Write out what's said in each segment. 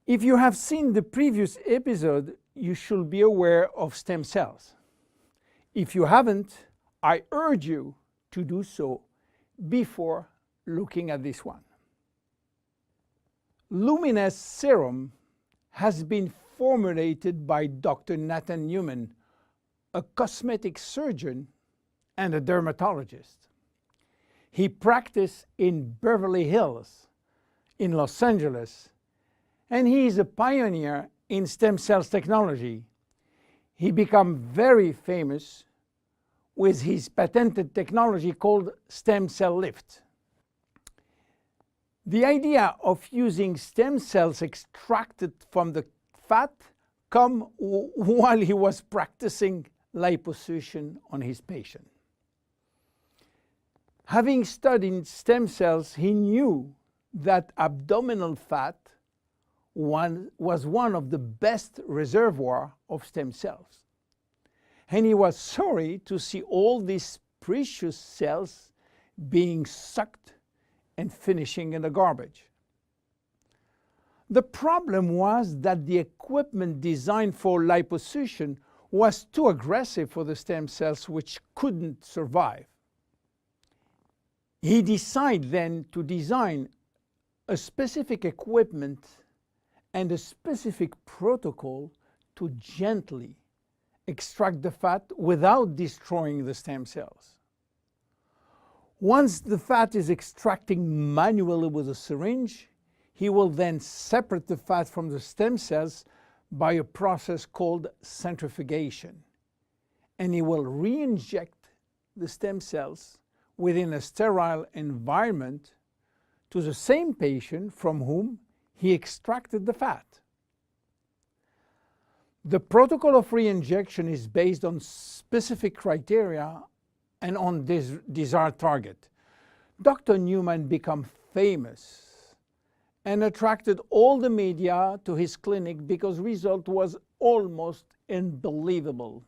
If you have seen the previous episode, you should be aware of stem cells. If you haven't, I urge you to do so before looking at this one. Luminous serum has been formulated by Dr. Nathan Newman, a cosmetic surgeon and a dermatologist. He practiced in Beverly Hills, in Los Angeles, and he is a pioneer in stem cells technology. He became very famous with his patented technology called stem cell lift. The idea of using stem cells extracted from the fat came while he was practicing liposuction on his patient. Having studied stem cells, he knew that abdominal fat was one of the best reservoirs of stem cells. And he was sorry to see all these precious cells being sucked and finishing in the garbage. The problem was that the equipment designed for liposuction was too aggressive for the stem cells, which couldn't survive. He decided then to design a specific equipment and a specific protocol to gently extract the fat without destroying the stem cells. Once the fat is extracted manually with a syringe, he will then separate the fat from the stem cells by a process called centrifugation. And he will re-inject the stem cells within a sterile environment to the same patient from whom he extracted the fat. The protocol of re-injection is based on specific criteria and on this desired target. Dr. Newman became famous and attracted all the media to his clinic because result was almost unbelievable.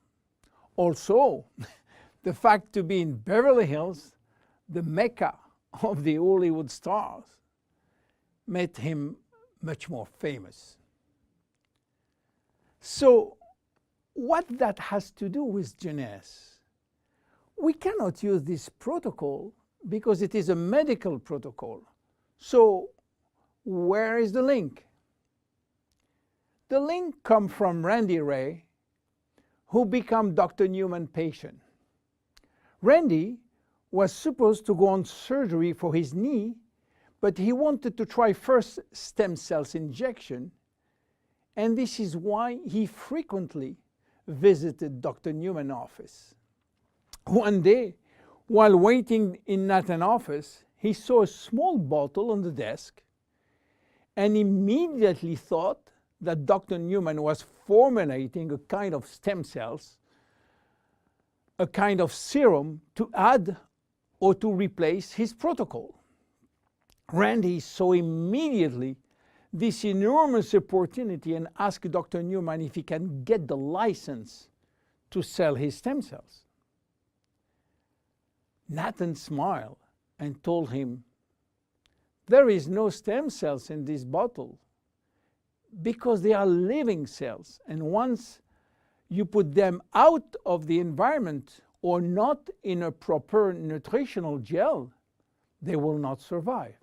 Also, the fact to be in Beverly Hills, the mecca of the Hollywood stars, made him much more famous. So, what that has to do with genese? We cannot use this protocol because it is a medical protocol. So, where is the link? The link comes from Randy Ray, who became Dr. Newman's patient. Randy was supposed to go on surgery for his knee, but he wanted to try first stem cells injection, and this is why he frequently visited Dr. Newman's office. One day, while waiting in Nathan's office, he saw a small bottle on the desk and immediately thought that Dr. Newman was formulating a kind of stem cells, a kind of serum to add or to replace his protocol. Randy saw immediately this enormous opportunity and asked Dr. Newman if he can get the license to sell his stem cells. Nathan smiled and told him, "There is no stem cells in this bottle because they are living cells, and once you put them out of the environment or not in a proper nutritional gel, they will not survive."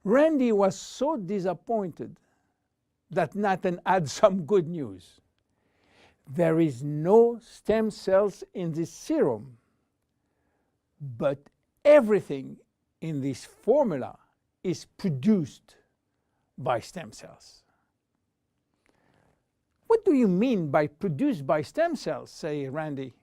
Randy was so disappointed that Nathan had some good news. There is no stem cells in this serum, but everything in this formula is produced by stem cells. What do you mean by produced by stem cells, say Randy?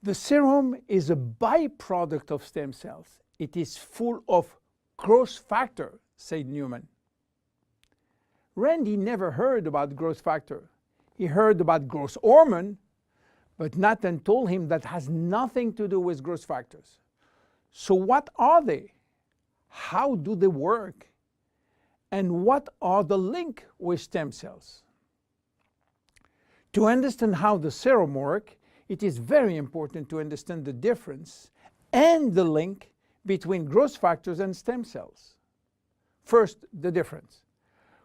The serum is a byproduct of stem cells. It is full of growth factor, said Newman. Randy never heard about growth factor. He heard about growth hormone, but Nathan told him that has nothing to do with growth factors. So what are they? How do they work? And what are the link with stem cells? To understand how the serum works, it is very important to understand the difference and the link between growth factors and stem cells. First, the difference.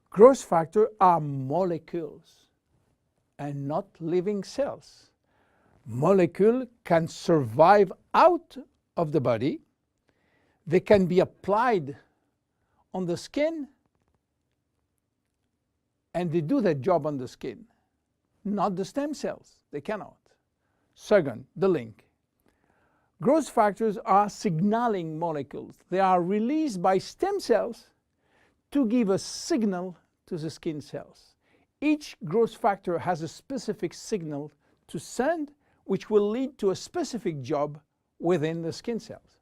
Growth factors are molecules and not living cells. Molecules can survive out of the body. They can be applied on the skin, and they do their job on the skin. Not the stem cells. They cannot. Second, the link. Growth factors are signaling molecules. They are released by stem cells to give a signal to the skin cells. Each growth factor has a specific signal to send, which will lead to a specific job within the skin cells.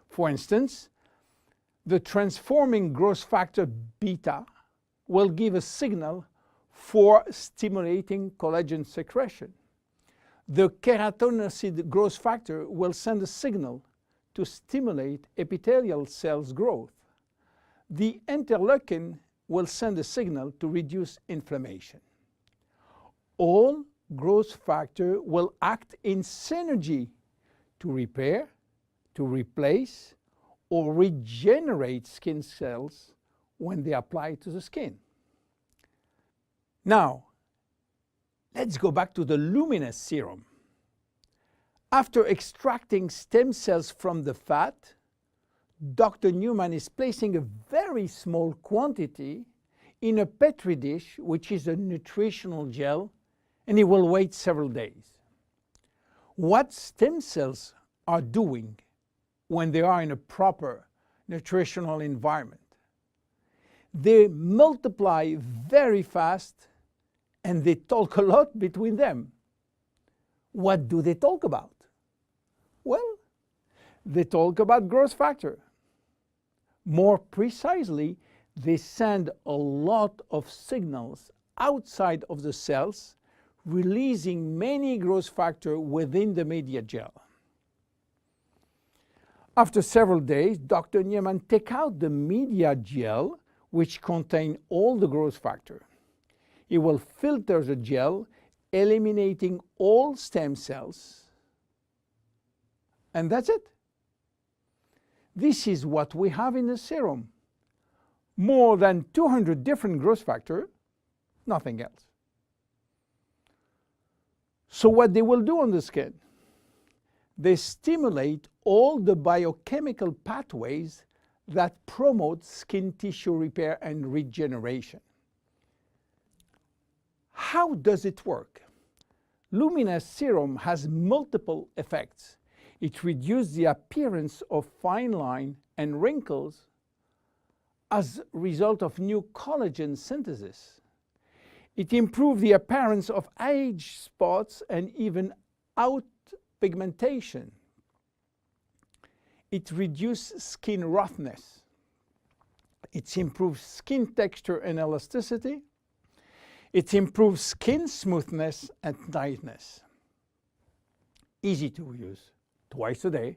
For instance, the transforming growth factor beta will give a signal for stimulating collagen secretion. The keratinocyte growth factor will send a signal to stimulate epithelial cells growth. The interleukin will send a signal to reduce inflammation. All growth factors will act in synergy to repair, to replace, or regenerate skin cells when they apply to the skin. Now, let's go back to the luminous serum. After extracting stem cells from the fat, Dr. Newman is placing a very small quantity in a Petri dish, which is a nutritional gel, and he will wait several days. What stem cells are doing when they are in a proper nutritional environment? They multiply very fast and they talk a lot between them. What do they talk about? Well, they talk about growth factor. More precisely, they send a lot of signals outside of the cells, releasing many growth factors within the media gel. After several days, Dr. Newman takes out the media gel, which contains all the growth factor. He will filter the gel, eliminating all stem cells, and that's it. This is what we have in the serum. More than 200 different growth factors, nothing else. So what they will do on the skin? They stimulate all the biochemical pathways that promote skin tissue repair and regeneration. How does it work? Luminous serum has multiple effects. It reduces the appearance of fine lines and wrinkles as a result of new collagen synthesis. It improves the appearance of age spots and even out pigmentation. It reduces skin roughness. It improves skin texture and elasticity. It improves skin smoothness and tightness. Easy to use. Twice a day.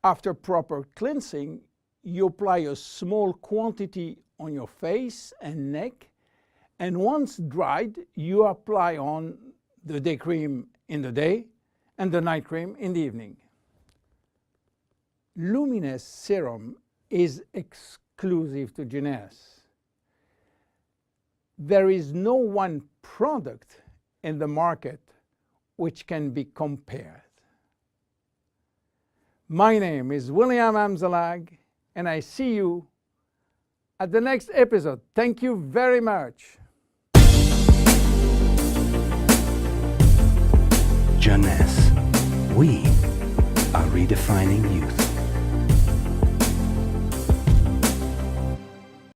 After proper cleansing, you apply a small quantity on your face and neck, and once dried, you apply on the day cream in the day and the night cream in the evening. Luminous serum is exclusive to Jeunesse. There is no one product in the market which can be compared. My name is William Amzalag, and I see you at the next episode. Thank you very much. Jeunesse. We are redefining youth.